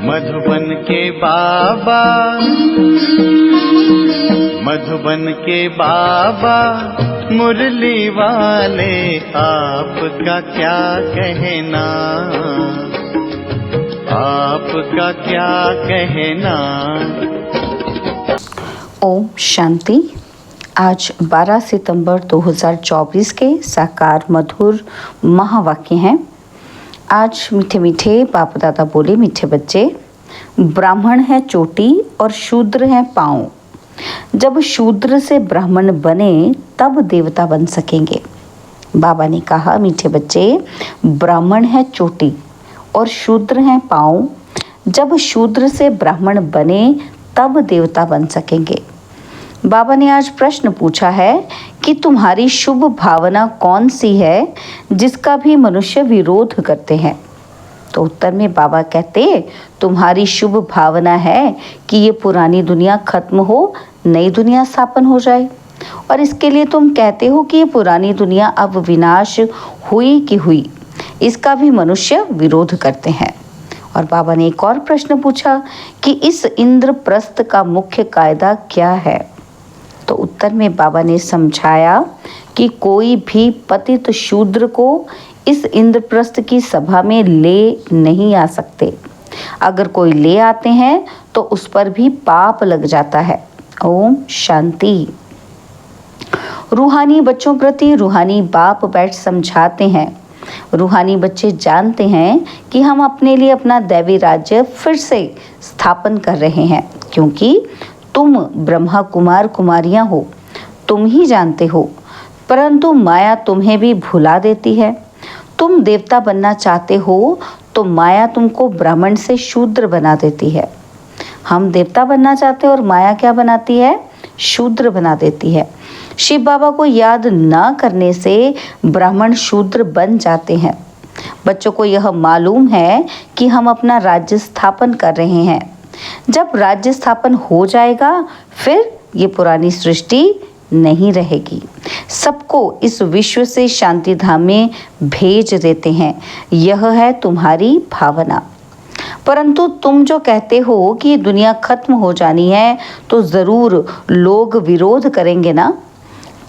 मधुबन के बाबा, मधुबन के बाबा मुरली वाले, आपका क्या कहना, आपका क्या कहना। ओम शांति। आज 12 सितंबर 2024 के साकार मधुर महावाक्य हैं। आज मीठे मीठे बाप दादा बोले, मीठे बच्चे, ब्राह्मण है चोटी और शूद्र है पाँव। जब शूद्र से ब्राह्मण बने तब देवता बन सकेंगे। बाबा ने कहा, मीठे बच्चे, ब्राह्मण है चोटी और शूद्र है पाँव। जब शूद्र से ब्राह्मण बने तब देवता बन सकेंगे। बाबा ने आज प्रश्न पूछा है कि तुम्हारी शुभ भावना कौन सी है जिसका भी मनुष्य विरोध करते हैं। तो उत्तर में बाबा कहते, तुम्हारी शुभ भावना है कि ये पुरानी दुनिया खत्म हो, नई दुनिया स्थापन हो जाए, और इसके लिए तुम कहते हो कि ये पुरानी दुनिया अब विनाश हुई कि हुई, इसका भी मनुष्य विरोध करते हैं। और बाबा ने एक और प्रश्न पूछा कि इस इंद्रप्रस्थ का मुख्य कायदा क्या है। तो उत्तर में बाबा ने समझाया कि कोई भी पतित शूद्र को इस इंद्रप्रस्थ की सभा में ले नहीं आ सकते। अगर कोई ले आते हैं तो उस पर भी पाप लग जाता है। ओम शांति। रूहानी बच्चों प्रति रूहानी बाप बैठ समझाते हैं। रूहानी बच्चे जानते हैं कि हम अपने लिए अपना दैवी राज्य फिर से स्थापन कर रहे हैं, क्योंकि तुम ब्रह्मा कुमार कुमारियां हो, तुम ही जानते हो, परंतु माया तुम्हें भी भुला देती है। तुम देवता बनना चाहते हो तो माया तुमको ब्राह्मण से शूद्र बना देती है। हम देवता बनना चाहते हैं और माया क्या बनाती है? शूद्र बना देती है। शिव बाबा को याद न करने से ब्राह्मण शूद्र बन जाते हैं। बच्चों को यह मालूम है कि हम अपना राज्य स्थापन कर रहे हैं। जब राज्य स्थापन हो जाएगा फिर ये पुरानी सृष्टि नहीं रहेगी। सबको इस विश्व से शांति धाम में भेज देते हैं। यह है तुम्हारी भावना। परंतु तुम जो कहते हो कि ये दुनिया खत्म हो जानी है तो ज़रूर लोग विरोध करेंगे ना।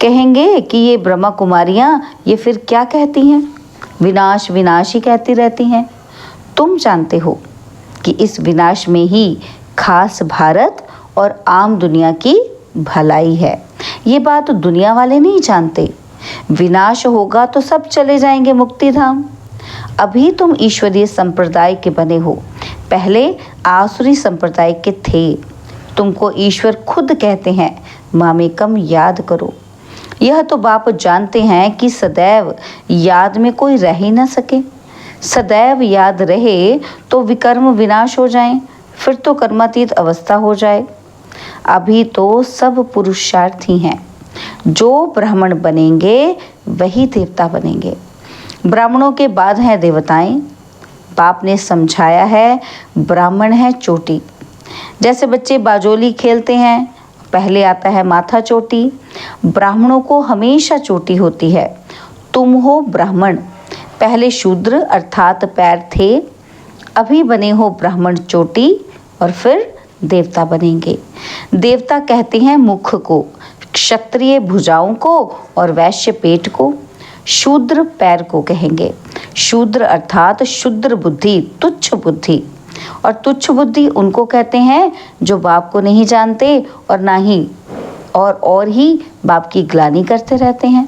कहेंगे कि ये ब्रह्मा कुमारियाँ ये फिर क्या कहती हैं, विनाश विनाश ही कहती रहती हैं। तुम जानते हो कि इस विनाश में ही खास भारत और आम दुनिया की भलाई है। ये बात दुनिया वाले नहीं जानते। विनाश होगा तो सब चले जाएंगे मुक्ति धाम। अभी तुम ईश्वरीय संप्रदाय के बने हो, पहले आसुरी संप्रदाय के थे। तुमको ईश्वर खुद कहते हैं, मामेकम याद करो। यह तो बाप जानते हैं कि सदैव याद में कोई रह ही न सके। सदैव याद रहे तो विकर्म विनाश हो जाए, फिर तो कर्मातीत अवस्था हो जाए। अभी तो सब पुरुषार्थी हैं। जो ब्राह्मण बनेंगे वही देवता बनेंगे। ब्राह्मणों के बाद हैं देवताएं। बाप ने समझाया है, ब्राह्मण है चोटी। जैसे बच्चे बाजोली खेलते हैं, पहले आता है माथा चोटी। ब्राह्मणों को हमेशा चोटी होती है। तुम हो ब्राह्मण, पहले शूद्र अर्थात पैर थे, अभी बने हो ब्राह्मण चोटी और फिर देवता बनेंगे। देवता कहते हैं मुख को, क्षत्रिय भुजाओं को और वैश्य पेट को। शूद्र पैर को कहेंगे। शूद्र अर्थात शुद्र बुद्धि, तुच्छ बुद्धि। और तुच्छ बुद्धि उनको कहते हैं जो बाप को नहीं जानते और ना ही और ही बाप की ग्लानि करते रहते हैं।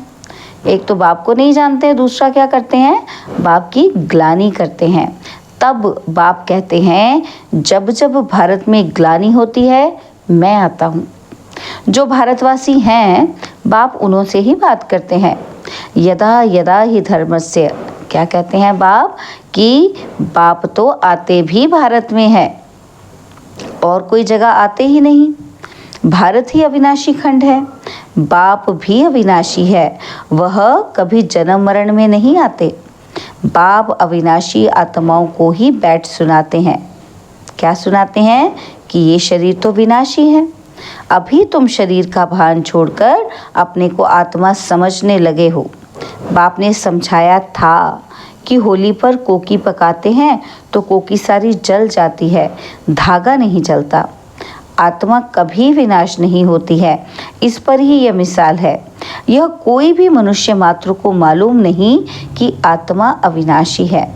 एक तो बाप को नहीं जानते, दूसरा क्या करते हैं? बाप की ग्लानि करते हैं। तब बाप कहते हैं, जब जब भारत में ग्लानि होती है मैं आता हूँ। जो भारतवासी हैं बाप उन्हों से ही बात करते हैं। यदा यदा ही धर्मस्य, क्या कहते हैं बाप कि बाप तो आते भी भारत में है और कोई जगह आते ही नहीं। भारत ही अविनाशी खंड है, बाप भी अविनाशी है, वह कभी जन्म मरण में नहीं आते। बाप अविनाशी आत्माओं को ही बैठ सुनाते हैं। क्या सुनाते हैं? कि ये शरीर तो विनाशी है। अभी तुम शरीर का भान छोड़कर अपने को आत्मा समझने लगे हो। बाप ने समझाया था कि होली पर कोकी पकाते हैं तो कोकी सारी जल जाती है, धागा नहीं जलता। आत्मा कभी विनाश नहीं होती है, इस पर ही यह मिसाल है। यह कोई भी मनुष्य मात्र को मालूम नहीं कि आत्मा अविनाशी है।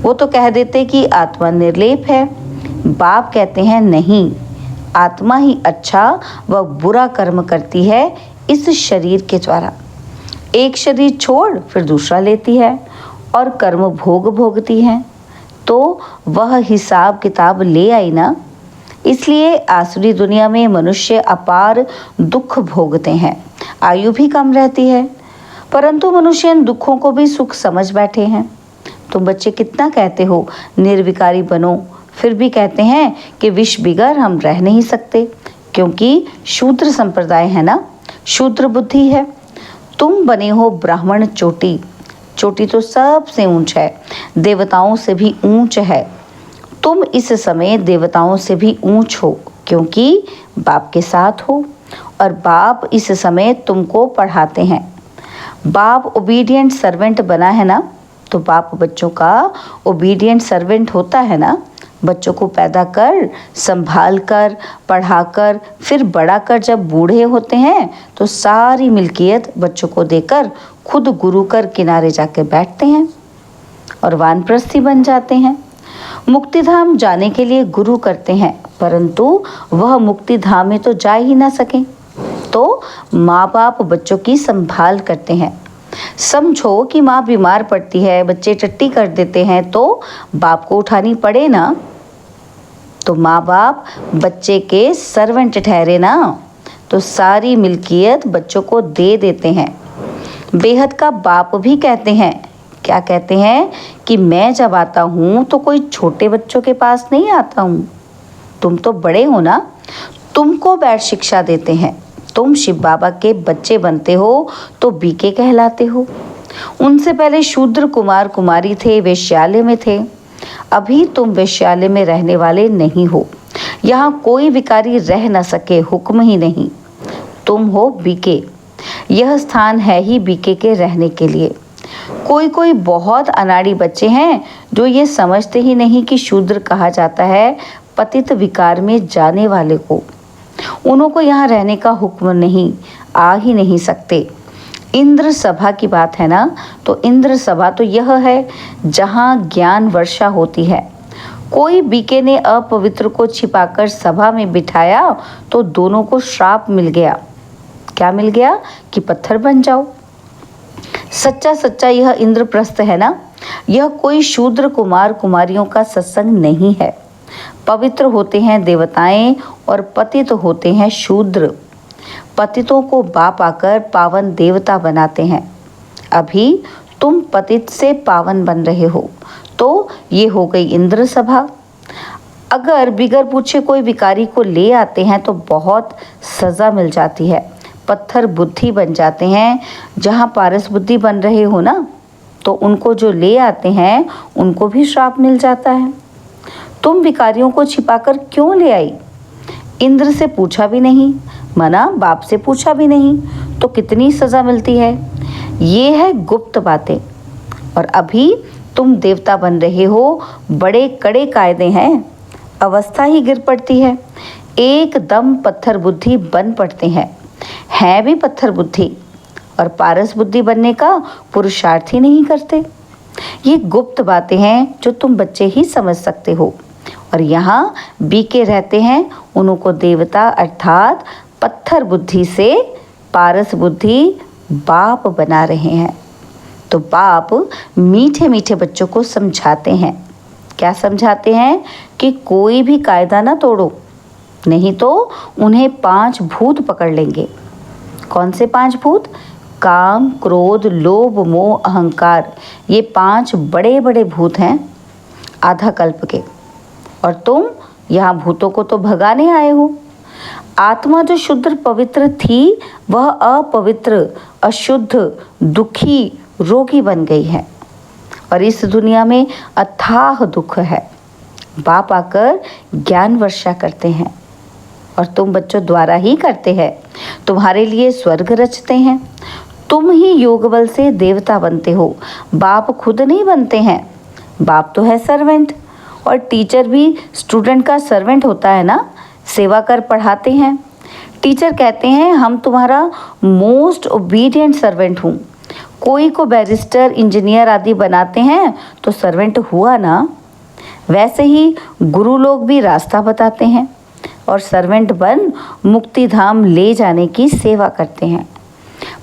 वो तो कह देते कि आत्मा निर्लेप है। बाप कहते हैं नहीं, आत्मा ही अच्छा व बुरा कर्म करती है इस शरीर के द्वारा। एक शरीर छोड़ फिर दूसरा लेती है और कर्म भोगती है, तो वह हिसाब किताब ले आई ना। इसलिए आसुरी दुनिया में मनुष्य अपार दुख भोगते हैं, आयु भी कम रहती है, परंतु मनुष्य इन दुखों को भी सुख समझ बैठे हैं। तुम बच्चे कितना कहते हो निर्विकारी बनो, फिर भी कहते हैं कि विष बिगर हम रह नहीं सकते, क्योंकि शूद्र संप्रदाय है ना, शूद्र बुद्धि है। तुम बने हो ब्राह्मण चोटी, चोटी तो सबसे ऊंच है, देवताओं से भी ऊंच है। तुम इस समय देवताओं से भी ऊंच हो, क्योंकि बाप के साथ हो और बाप इस समय तुमको पढ़ाते हैं। बाप ओबीडिएंट सर्वेंट बना है ना, तो बाप बच्चों का ओबीडिएंट सर्वेंट होता है ना। बच्चों को पैदा कर, संभाल कर, पढ़ा कर, फिर बड़ा कर जब बूढ़े होते हैं तो सारी मिल्कियत बच्चों को देकर खुद गुरु कर किनारे जाके बैठते हैं और वानप्रस्थी बन जाते हैं। मुक्तिधाम जाने के लिए गुरु करते हैं, परंतु वह मुक्तिधाम में तो जा ही ना सके, तो माँ बाप बच्चों की संभाल करते हैं। समझो कि माँ बीमार पड़ती है, बच्चे टट्टी कर देते हैं, तो बाप को उठानी पड़े ना। तो माँ बाप बच्चे के सर्वेंट ठहरे ना, तो सारी मिल्कियत बच्चों को दे देते हैं। बेहद का बाप भी कहते हैं, क्या कहते हैं कि मैं जब आता हूँ तो कोई छोटे बच्चों के पास नहीं आता हूँ, तुम तो बड़े हो ना, तुमको बैठ शिक्षा देते हैं। तुम शिव बाबा के बच्चे बनते हो तो बीके कहलाते हो। उनसे पहले शूद्र कुमार कुमारी थे, वेश्यालय में थे। अभी तुम वेश्यालय में रहने वाले नहीं हो, यहाँ कोई विकारी रह न सके, हुक्म ही नहीं। तुम हो बीके, यह स्थान है ही बीके के रहने के लिए। कोई बहुत अनाड़ी बच्चे हैं जो ये समझते ही नहीं कि शूद्र कहा जाता है पतित विकार में जाने वाले को। उन्हों को यहाँ रहने का हुक्म नहीं, आ ही नहीं सकते। इंद्र सभा की बात है ना, तो इंद्र सभा तो यह है जहाँ ज्ञान वर्षा होती है। कोई बीके ने अपवित्र को छिपाकर सभा में बिठाया तो दोनों को श्राप मिल गया। क्या मिल गया कि पत्थर बन जाओ। सच्चा यह इंद्रप्रस्थ है ना, यह कोई शूद्र कुमार कुमारियों का सत्संग नहीं है। पवित्र होते हैं देवताएं और पतित होते हैं शूद्र। पतितों को बाप आकर पावन देवता बनाते हैं। अभी तुम पतित से पावन बन रहे हो, तो ये हो गई इंद्र सभा। अगर बिगर पूछे कोई विकारी को ले आते हैं तो बहुत सजा मिल जाती है, पत्थर बुद्धि बन जाते हैं। जहाँ पारस बुद्धि बन रहे हो ना, तो उनको जो ले आते हैं उनको भी श्राप मिल जाता है। तुम विकारियों को छिपाकर क्यों ले आई? इंद्र से पूछा भी नहीं, मना बाप से पूछा भी नहीं, तो कितनी सजा मिलती है। ये है गुप्त बातें। और अभी तुम देवता बन रहे हो, बड़े कड़े कायदे हैं, अवस्था ही गिर पड़ती है, एकदम पत्थर बुद्धि बन पड़ते हैं भी पत्थर बुद्धि, और पारस बुद्धि बनने का पुरुषार्थ ही नहीं करते। ये गुप्त बातें हैं जो तुम बच्चे ही समझ सकते हो। और यहाँ बीके रहते हैं, उनको देवता अर्थात पत्थर बुद्धि से पारस बुद्धि बाप बना रहे हैं। तो बाप मीठे मीठे बच्चों को समझाते हैं। क्या समझाते हैं? कि कोई भी कायदा ना तोड़ो, नहीं तो उन्हें 5 भूत पकड़ लेंगे। कौन से 5 भूत? काम, क्रोध, लोभ, मोह, अहंकार। ये 5 बड़े बड़े भूत हैं आधा कल्प के। और तुम यहाँ भूतों को तो भगाने आए हो। आत्मा जो शुद्ध पवित्र थी, वह अपवित्र, अशुद्ध, दुखी, रोगी बन गई है और इस दुनिया में अथाह दुख है। बाप आकर ज्ञान वर्षा करते हैं और तुम बच्चों द्वारा ही करते हैं। तुम्हारे लिए स्वर्ग रचते हैं। तुम ही योग बल से देवता बनते हो, बाप खुद नहीं बनते हैं। बाप तो है सर्वेंट, और टीचर भी स्टूडेंट का सर्वेंट होता है ना, सेवा कर पढ़ाते हैं। टीचर कहते हैं हम तुम्हारा मोस्ट ओबीडिएंट सर्वेंट हूँ। कोई को बैरिस्टर, इंजीनियर आदि बनाते हैं तो सर्वेंट हुआ ना। वैसे ही गुरु लोग भी रास्ता बताते हैं और सर्वेंट बन मुक्ति धाम ले जाने की सेवा करते हैं।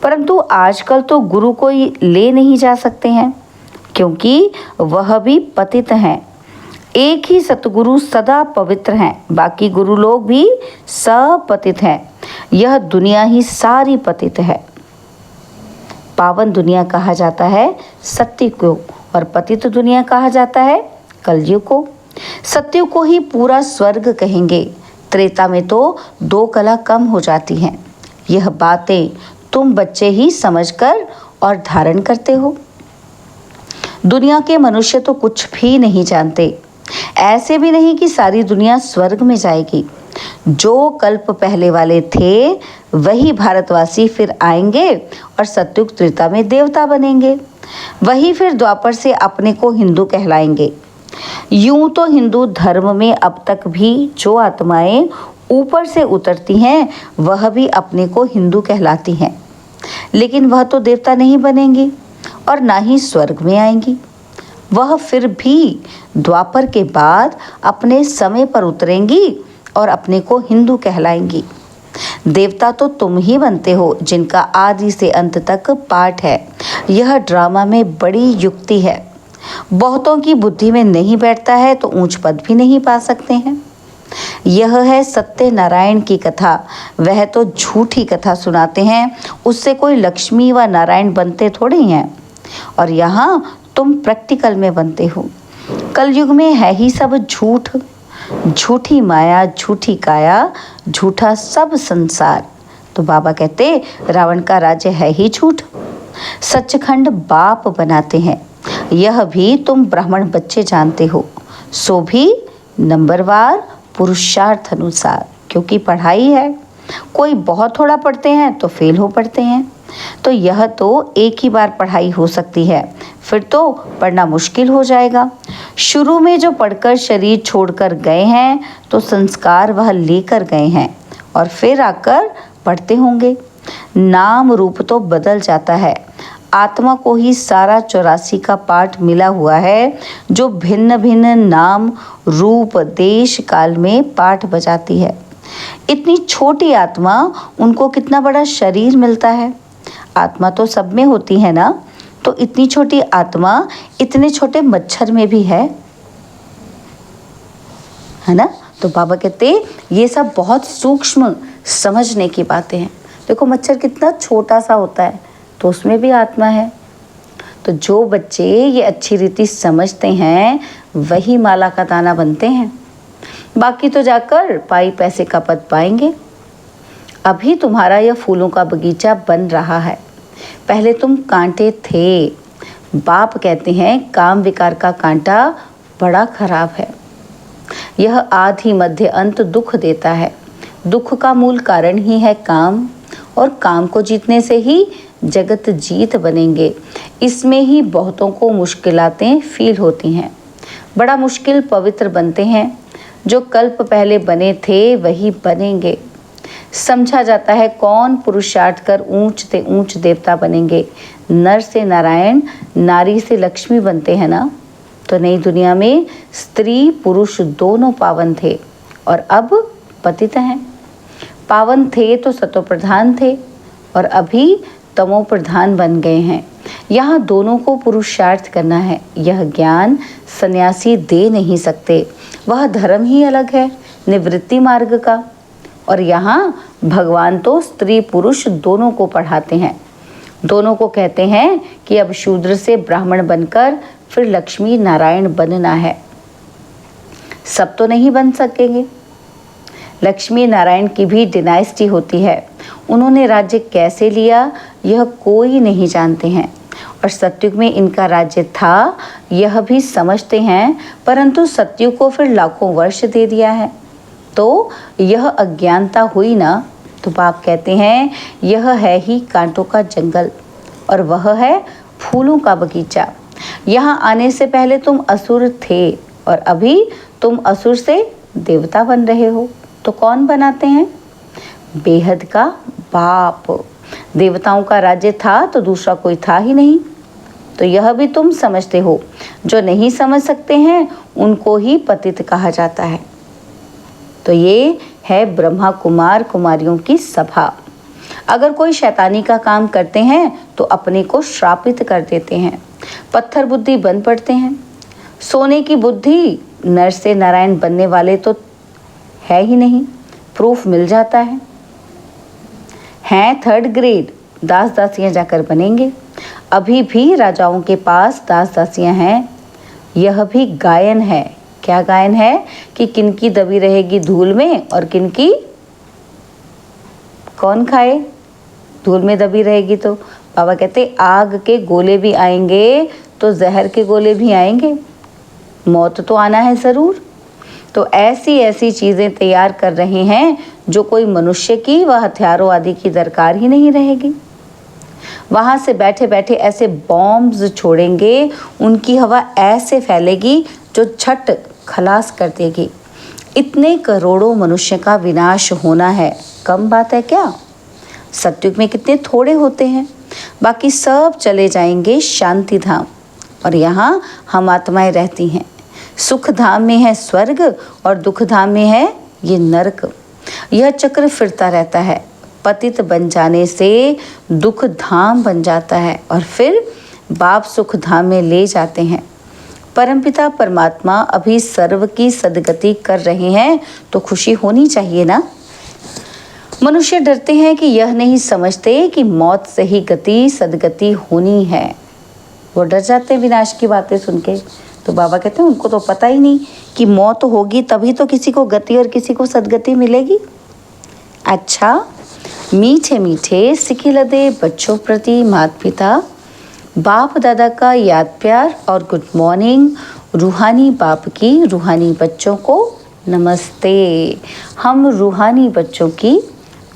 परंतु आजकल तो गुरु कोई ले नहीं जा सकते हैं, क्योंकि वह भी पतित हैं। एक ही सतगुरु सदा पवित्र हैं, बाकी गुरु लोग भी सब पतित हैं। यह दुनिया ही सारी पतित है। पावन दुनिया कहा जाता है सत्य को, और पतित दुनिया कहा जाता है कलयुग को। सत्य को ही पूरा स्वर्ग कहेंगे। त्रेता में तो 2 कला कम हो जाती हैं। यह बातें तुम बच्चे ही समझकर और धारण करते हो। दुनिया के मनुष्य तो कुछ भी नहीं जानते। ऐसे भी नहीं कि सारी दुनिया स्वर्ग में जाएगी। जो कल्प पहले वाले थे वही भारतवासी फिर आएंगे और सतयुग त्रेता में देवता बनेंगे। वही फिर द्वापर से अपने को हिंदू कहलाएंगे। यूं तो हिंदू धर्म में अब तक भी जो आत्माएं ऊपर से उतरती हैं वह भी अपने को हिंदू कहलाती हैं, लेकिन वह तो देवता नहीं बनेंगी और ना ही स्वर्ग में आएंगी। वह फिर भी द्वापर के बाद अपने समय पर उतरेंगी और अपने को हिंदू कहलाएंगी। देवता तो तुम ही बनते हो, जिनका आदि से अंत तक पाठ है। यह ड्रामा में बड़ी युक्ति है। बहुतों की बुद्धि में नहीं बैठता है तो ऊंच पद भी नहीं पा सकते हैं। यह है सत्य नारायण की कथा। वह तो झूठी कथा सुनाते हैं, उससे कोई लक्ष्मी व नारायण बनते थोड़े हैं। और यहाँ तुम प्रैक्टिकल में बनते हो। कलयुग में है ही सब झूठ, झूठी माया, झूठी काया, झूठा सब संसार। तो बाबा कहते रावण का राज्य है ही झूठ। सचखंड बाप बनाते हैं, यह भी तुम ब्राह्मण बच्चे जानते हो। सो भी नंबरवार पुरुषार्थ अनुसार, क्योंकि पढ़ाई है। कोई बहुत थोड़ा पढ़ते हैं तो फेल हो पढ़ते हैं। तो यह तो एक ही बार पढ़ाई हो सकती है, फिर तो पढ़ना मुश्किल हो जाएगा। शुरू में जो पढ़कर शरीर छोड़कर गए हैं तो संस्कार वह लेकर गए हैं और फिर आकर पढ़ते होंगे। नाम रूप तो बदल जाता है। आत्मा को ही सारा 84 का पाठ मिला हुआ है, जो भिन्न भिन्न नाम रूप देश काल में पाठ बजाती है। इतनी छोटी आत्मा, उनको कितना बड़ा शरीर मिलता है। आत्मा तो सब में होती है ना, तो इतनी छोटी आत्मा इतने छोटे मच्छर में भी है ना। तो बाबा कहते ये सब बहुत सूक्ष्म समझने की बातें हैं। देखो मच्छर कितना छोटा सा होता है, तो उसमें भी आत्मा है। तो जो बच्चे ये अच्छी रीति समझते हैं वही माला का दाना बनते हैं। बाकी तो जाकर पाई पैसे का पद पाएंगे। अभी तुम्हारा यह फूलों का बगीचा बन रहा है, पहले तुम कांटे थे। बाप कहते हैं काम विकार का कांटा बड़ा खराब है। यह आदि मध्य अंत दुख देता है। दुख का मूल कारण ही है काम, और काम को जीतने से ही जगत जीत बनेंगे। इसमें ही बहुतों को मुश्किलातें फील होती हैं। बड़ा मुश्किल पवित्र बनते हैं। जो कल्प पहले बने थे वही बनेंगे। समझा जाता है कौन पुरुषार्थ कर ऊंच से ऊंच देवता बनेंगे। नर से नारायण, नारी से लक्ष्मी बनते हैं ना। तो नई दुनिया में स्त्री पुरुष दोनों पावन थे और अब पतित हैं। पावन थे तो सतो प्रधान थे और अभी तमो प्रधान बन गए हैं। यहाँ दोनों को पुरुषार्थ करना है। यह ज्ञान सन्यासी दे नहीं सकते। वह धर्म ही अलग है, निवृत्ति मार्ग का। और यहाँ भगवान तो स्त्री पुरुष दोनों को पढ़ाते हैं। दोनों को कहते हैं कि अब शूद्र से ब्राह्मण बनकर फिर लक्ष्मी नारायण बनना है। सब तो नहीं बन सकेंगे। लक्ष्मी नारायण की भी डिनाइस्टी होती है। उन्होंने राज्य कैसे लिया यह कोई नहीं जानते हैं, और सतयुग में इनका राज्य था यह भी समझते हैं, परंतु सतयुग को फिर लाखों वर्ष दे दिया है। तो यह अज्ञानता हुई ना। तो बाप कहते हैं यह है ही कांटों का जंगल। और वह है फूलों का बगीचा। यहाँ आने से पहले तुम असुर थे और अभी तुम असुर से देवता बन रहे हो। तो कौन बनाते हैं? बेहद का बाप। देवताओं का राज्य था तो दूसरा कोई था ही नहीं। तो यह भी तुम समझते हो। जो नहीं समझ सकते हैं उनको ही पतित कहा जाता है। तो ये है ब्रह्मा कुमार कुमारियों की सभा। अगर कोई शैतानी का काम करते हैं तो अपने को श्रापित कर देते हैं, पत्थर बुद्धि बन पड़ते हैं। सोने की बुद्धि नर से नारायण बनने वाले तो है ही नहीं, प्रूफ मिल जाता है। हैं 3rd ग्रेड, दास दासियां जाकर बनेंगे। अभी भी राजाओं के पास दास दासियां हैं। यह भी गायन है। क्या गायन है? कि किनकी दबी रहेगी धूल में और किनकी कौन खाए? धूल में दबी रहेगी तो बाबा कहते आग के गोले भी आएंगे तो जहर के गोले भी आएंगे, मौत तो आना है ज़रूर। तो ऐसी ऐसी चीज़ें तैयार कर रहे हैं जो कोई मनुष्य की व हथियारों आदि की दरकार ही नहीं रहेगी। वहाँ से बैठे बैठे ऐसे बॉम्ब्स छोड़ेंगे, उनकी हवा ऐसे फैलेगी जो झट खलास कर देगी। इतने करोड़ों मनुष्य का विनाश होना है, कम बात है क्या? सतयुग में कितने थोड़े होते हैं। बाकी सब चले जाएंगे शांति धाम और यहाँ हम आत्माएं रहती हैं। सुख धाम में है स्वर्ग और दुख धाम में है ये नरक। यह चक्र फिरता रहता है। पतित बन जाने से दुख धाम बन जाता है और फिर बाप सुख धाम में ले जाते हैं। परमपिता परमात्मा अभी सर्व की सद्गति कर रहे हैं तो खुशी होनी चाहिए ना। मनुष्य डरते हैं कि यह नहीं समझते कि मौत से ही गति सद्गति होनी है। वो डर जाते हैं विनाश की बातें सुन के। तो बाबा कहते हैं उनको तो पता ही नहीं कि मौत होगी तभी तो किसी को गति और किसी को सद्गति मिलेगी। अच्छा, मीठे मीठे सिखिलदे बच्चों प्रति माता पिता बाप दादा का याद प्यार और गुड मॉर्निंग। रूहानी बाप की रूहानी बच्चों को नमस्ते। हम रूहानी बच्चों की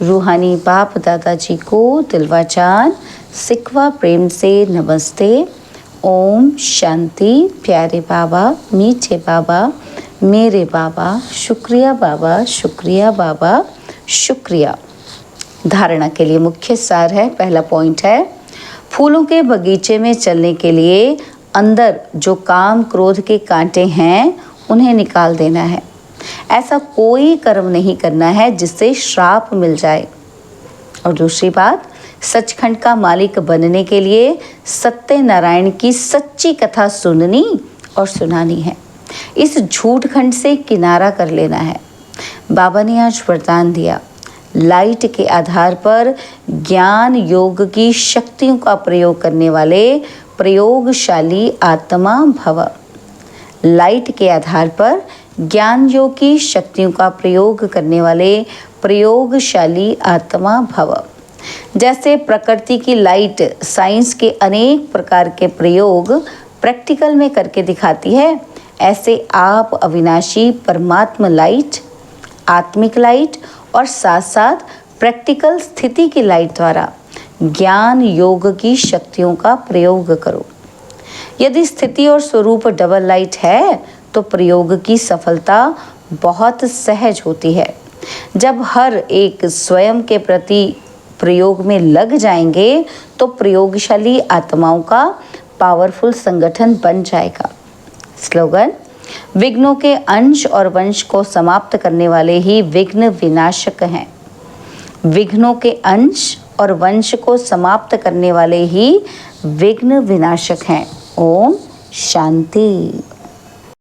रूहानी बाप दादाजी को दिलवा जान सिकवा प्रेम से नमस्ते। ओम शांति। प्यारे बाबा, मीठे बाबा, मेरे बाबा, शुक्रिया बाबा, शुक्रिया बाबा, शुक्रिया। धारणा के लिए मुख्य सार है। पहला पॉइंट है, फूलों के बगीचे में चलने के लिए अंदर जो काम क्रोध के कांटे हैं उन्हें निकाल देना है। ऐसा कोई कर्म नहीं करना है जिससे श्राप मिल जाए। और दूसरी बात, सचखंड का मालिक बनने के लिए सत्यनारायण की सच्ची कथा सुननी और सुनानी है। इस झूठ खंड से किनारा कर लेना है। बाबा ने आज वरदान दिया, लाइट के आधार पर ज्ञान योग की शक्तियों का प्रयोग करने वाले प्रयोगशाली आत्मा भव। लाइट के आधार पर ज्ञान योग की शक्तियों का प्रयोग करने वाले प्रयोगशाली आत्मा भव। जैसे प्रकृति की लाइट साइंस के अनेक प्रकार के प्रयोग प्रैक्टिकल में करके दिखाती है, ऐसे आप अविनाशी परमात्मा लाइट, आत्मिक लाइट और साथ साथ प्रैक्टिकल स्थिति की लाइट द्वारा ज्ञान योग की शक्तियों का प्रयोग करो। यदि स्थिति और स्वरूप डबल लाइट है तो प्रयोग की सफलता बहुत सहज होती है। जब हर एक स्वयं के प्रति प्रयोग में लग जाएंगे तो प्रयोगशाली आत्माओं का पावरफुल संगठन बन जाएगा। स्लोगन, विघ्नों के अंश और वंश को समाप्त करने वाले ही विघ्न विनाशक हैं। विघ्नों के अंश और वंश को समाप्त करने वाले ही विघ्न विनाशक हैं। ओम शांति।